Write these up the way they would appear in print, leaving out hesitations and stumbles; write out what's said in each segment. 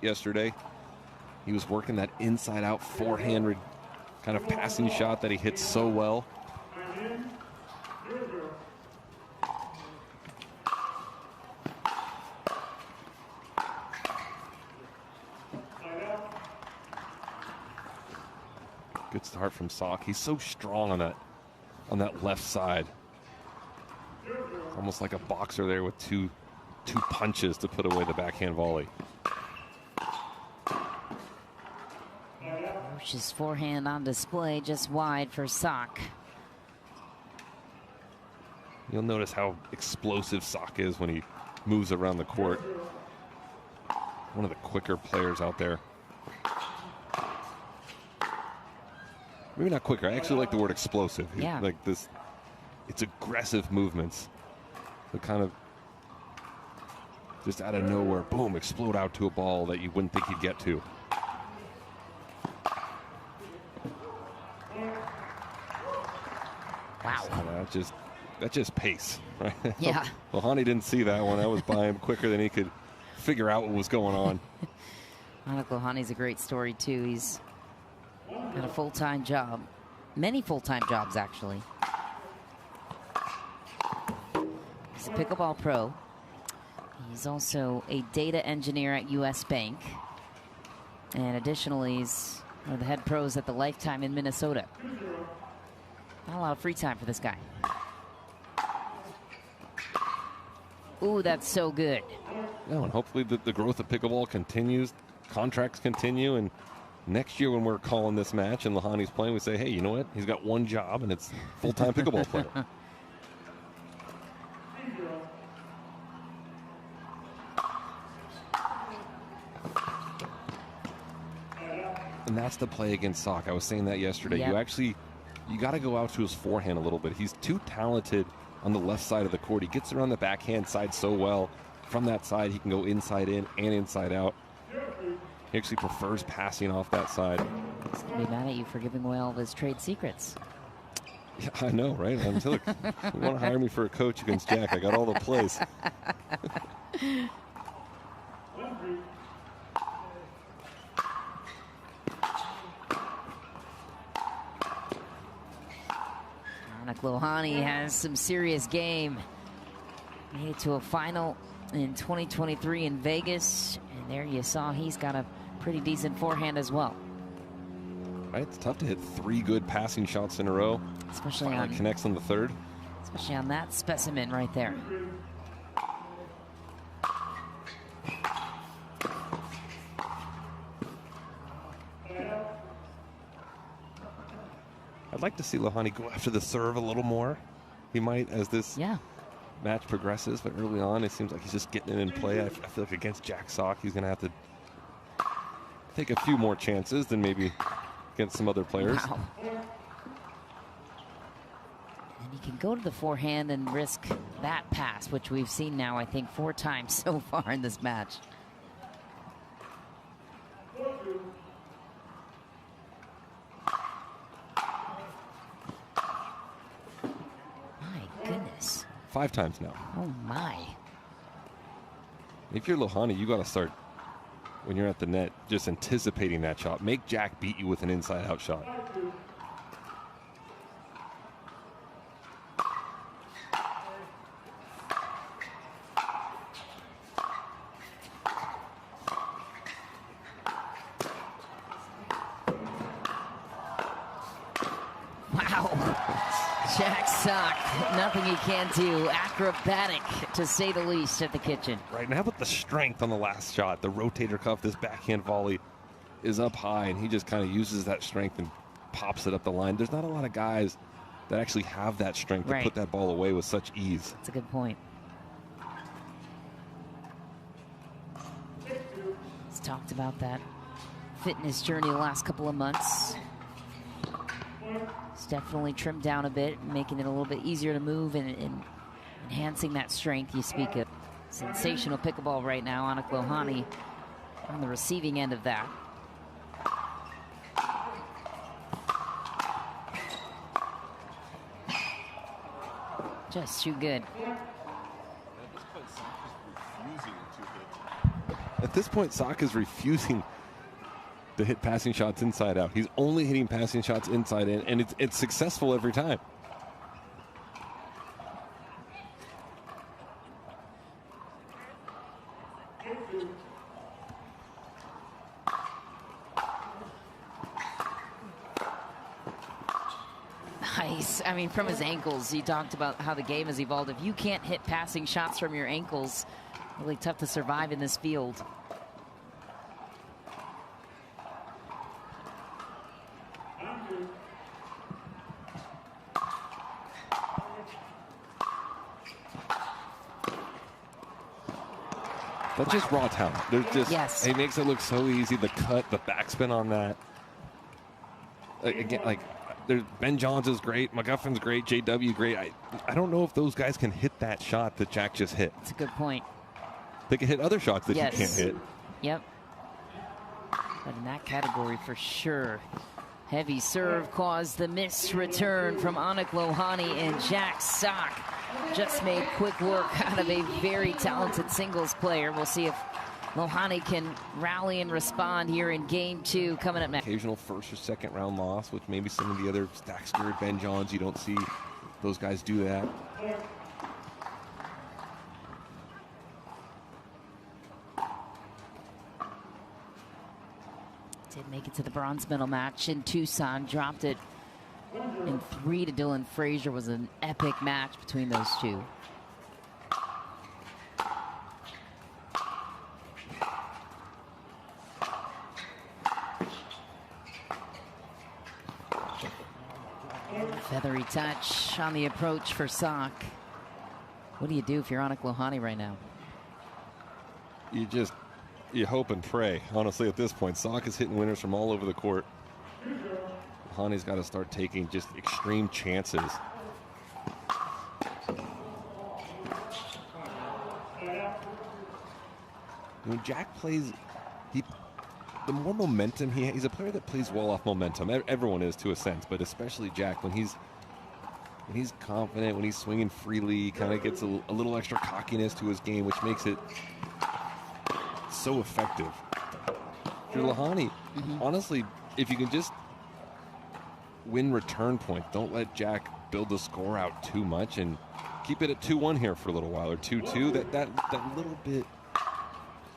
yesterday. He was working that inside-out forehand kind of passing shot that he hits so well. Good start from Sock. He's so strong on that left side. Almost like a boxer there with two punches to put away the backhand volley. Roche's forehand on display, just wide for Sock. You'll notice how explosive Sock is when he moves around the court. One of the quicker players out there. Maybe not quicker. I actually like the word explosive. Yeah. Like this, it's aggressive movements. The kind of just out of nowhere, boom, explode out to a ball that you wouldn't think he'd get to. Wow. So that's just pace, right? Yeah. Lohani didn't see that one. That was by him quicker than he could figure out what was going on. Aanik Lohani's a great story, too. He's got a full-time job. Many full-time jobs, actually. He's a pickleball pro. He's also a data engineer at US Bank. And additionally, he's one of the head pros at the Lifetime in Minnesota. Not a lot of free time for this guy. Ooh, that's so good. Yeah, and hopefully the growth of pickleball continues. Contracts continue, and next year when we're calling this match and Lohani's playing, we say, hey, you know what? He's got one job, and it's full-time pickleball player. And that's the play against Sock. I was saying that yesterday. Yep. You got to go out to his forehand a little bit. He's too talented on the left side of the court. He gets around the backhand side so well. From that side, he can go inside in and inside out. He actually prefers passing off that side. He's going to be mad at you for giving away all of his trade secrets. Yeah, I know, right? Until you want to hire me for a coach against Jack, I got all the plays. Aanik Lohani has some serious game. Made it to a final in 2023 in Vegas. And there you saw he's got a pretty decent forehand as well. Right, it's tough to hit 3 good passing shots in a row. Especially Finally connects on the third. Especially on that specimen right there. I'd like to see Lohani go after the serve a little more. He might as this match progresses, but early on it seems like he's just getting it in play. I feel like against Jack Sock, he's going to have to take a few more chances than maybe against some other players. Wow. And he can go to the forehand and risk that pass, which we've seen now, I think, 4 times so far in this match. My goodness. 5 times now. Oh, my. If you're Lohani, you got to start, when you're at the net, just anticipating that shot. Make Jack beat you with an inside-out shot. Wow. Jack Sock, nothing he can't do. Acrobatic, to say the least, at the kitchen. Right, and how about the strength on the last shot? The rotator cuff, this backhand volley is up high, and he just kind of uses that strength and pops it up the line. There's not a lot of guys that actually have that strength to put that ball away with such ease. That's a good point. He's talked about that fitness journey the last couple of months. It's definitely trimmed down a bit, making it a little bit easier to move and enhancing that strength you speak of. Sensational pickleball right now. Aanik Lohani on the receiving end of that. Just too good. At this point, Sock is refusing to hit passing shots inside out. He's only hitting passing shots inside in, and it's successful every time. Nice. I mean, from his ankles, he talked about how the game has evolved. If you can't hit passing shots from your ankles, really tough to survive in this field. That's just raw talent. There's just, yes. He makes it look so easy. The cut, the backspin on that. Again, like, Ben Johns is great. McGuffin's great. JW great. I don't know if those guys can hit that shot that Jack just hit. That's a good point. They can hit other shots that you can't hit. Yep. But in that category, for sure. Heavy serve caused the missed return from Aanik Lohani, and Jack Sock just made quick work out of a very talented singles player. We'll see if Lohani can rally and respond here in game 2 coming up next. Occasional first or second round loss, which maybe some of the other stack-scored Ben Johns, you don't see those guys do that. Did make it to the bronze medal match in Tucson, dropped it in 3 to Dylan Frazier. Was an epic match between those two. Feathery touch on the approach for Sock. What do you do if you're Aanik Lohani right now? You hope and pray. Honestly, at this point, Sock is hitting winners from all over the court. Lohani's got to start taking just extreme chances. When Jack plays, the more momentum he's a player that plays well off momentum. Everyone is to a sense, but especially Jack, when he's confident, when he's swinging freely, he kind of gets a little extra cockiness to his game, which makes it so effective. If you're Lohani, honestly, if you can just win return points, don't let Jack build the score out too much, and keep it at 2-1 here for a little while, or 2-2. That little bit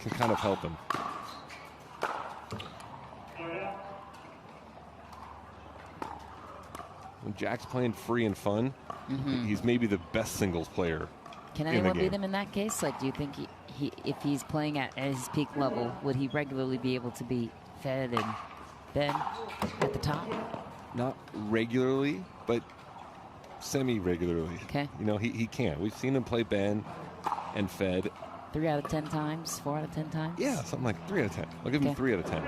can kind of help him. When Jack's playing free and fun, he's maybe the best singles player. Can anyone beat him in that case? Like, do you think if he's playing at his peak level, would he regularly be able to beat Fed and Ben at the top? Not regularly, but semi-regularly. Okay. You know, he can. We've seen him play Ben and Fed. 3 out of 10 times? 4 out of 10 times? Yeah, something like 3 out of 10. I'll give him 3 out of 10.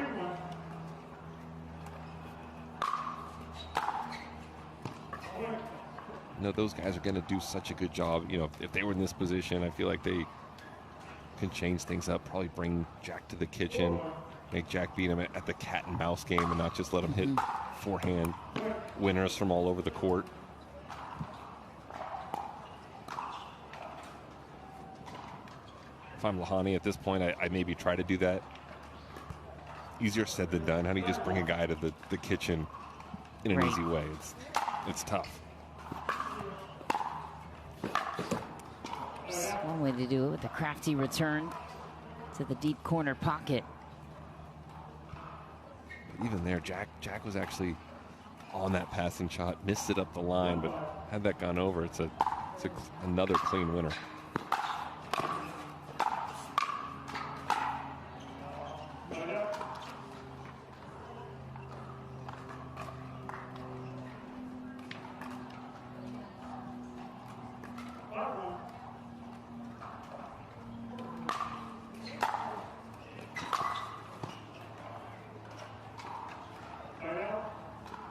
You know, those guys are going to do such a good job. You know, if they were in this position, I feel like they can change things up, probably bring Jack to the kitchen, make Jack beat him at the cat and mouse game, and not just let him hit forehand winners from all over the court. If I'm Lohani at this point, I maybe try to do that. Easier said than done. How do you just bring a guy to the kitchen in an easy way? It's tough. Just one way to do it with a crafty return to the deep corner pocket. But even there, Jack was actually on that passing shot, missed it up the line, but had that gone over, it's another clean winner.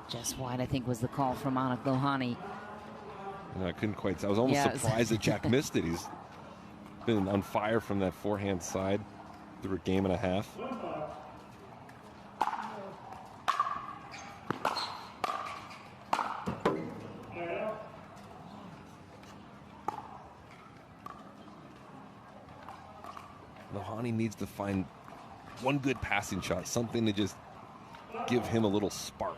Just wide, I think, was the call from Aanik Lohani. I couldn't quite. I was almost surprised that Jack missed it. He's been on fire from that forehand side through a game and a half. Lohani needs to find one good passing shot, something to just give him a little spark.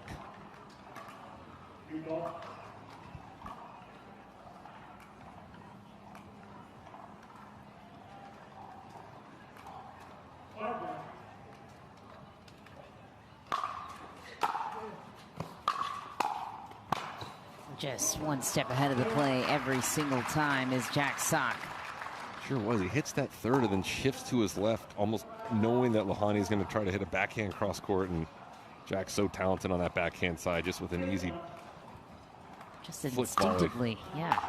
Just one step ahead of the play every single time is Jack Sock. Sure was. He hits that third and then shifts to his left, almost knowing that Lohani is going to try to hit a backhand cross court, and Jack's so talented on that backhand side, just with an easy just instinctively, yeah.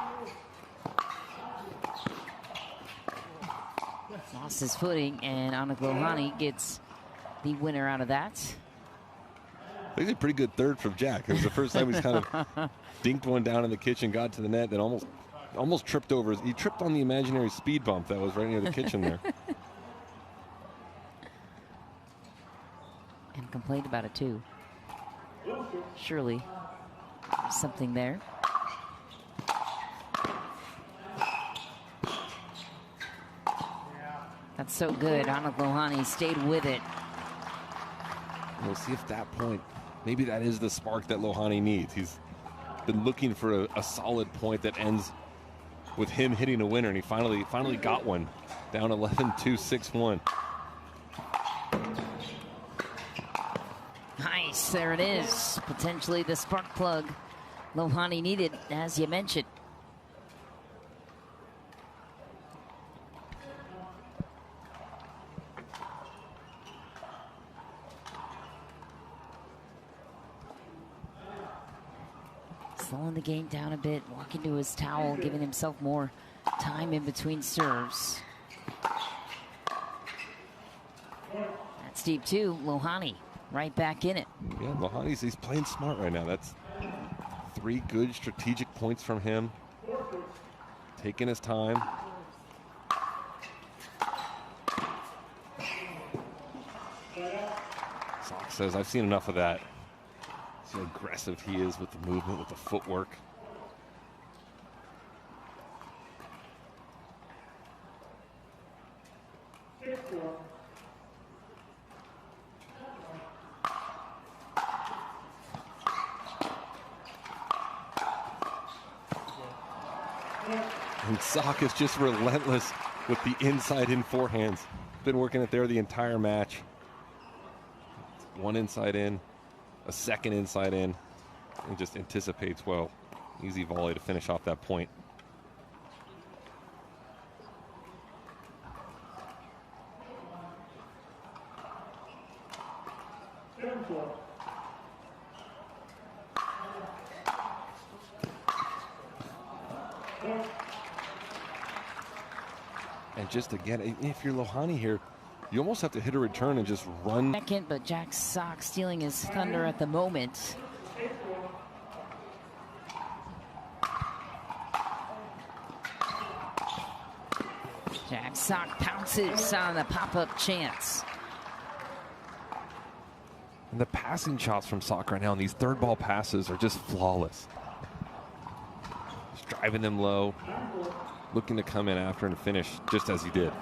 Lost his footing, and Aanik Lohani gets the winner out of that. I think a pretty good third from Jack. It was the first time he's kind of dinked one down in the kitchen, got to the net, then almost tripped over. He tripped on the imaginary speed bump that was right near the kitchen there. And complained about it too. Surely there's something there. That's so good. Aanik Lohani stayed with it. We'll see if that point, maybe that is the spark that Lohani needs. He's been looking for a solid point that ends with him hitting a winner, and he finally got one. Down 11-2, 6-1. Nice, there it is. Potentially the spark plug Lohani needed, as you mentioned. Slowing the game down a bit, walking to his towel, giving himself more time in between serves. That's deep too. Lohani right back in it. Yeah, Lohani's he's playing smart right now. That's 3 good strategic points from him. Taking his time. Sock says, I've seen enough of that. See how aggressive he is with the movement, with the footwork. And Sock is just relentless with the inside-in forehands. Been working it there the entire match. One inside in, a second inside in, and just anticipates well. Easy volley to finish off that point. And just again, if you're Lohani here, you almost have to hit a return and just run. Second, but Jack Sock stealing his thunder at the moment. Jack Sock pounces on a pop-up chance. And the passing shots from Sock right now, and these third ball passes are just flawless. Just driving them low, looking to come in after and finish just as he did.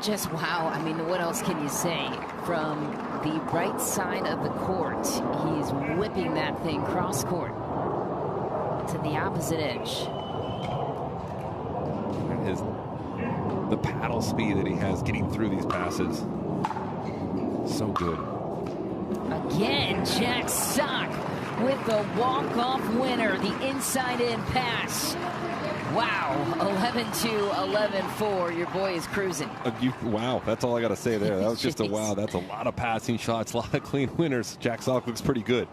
Just wow. I mean, what else can you say? From the right side of the court, he's whipping that thing cross court to the opposite edge. And the paddle speed that he has getting through these passes, so good. Again, Jack Sock with the walk-off winner, the inside-in pass. Wow, 11-2, 11-4. Your boy is cruising. Wow, that's all I got to say there. That was just a wow. That's a lot of passing shots, a lot of clean winners. Jack Sock looks pretty good.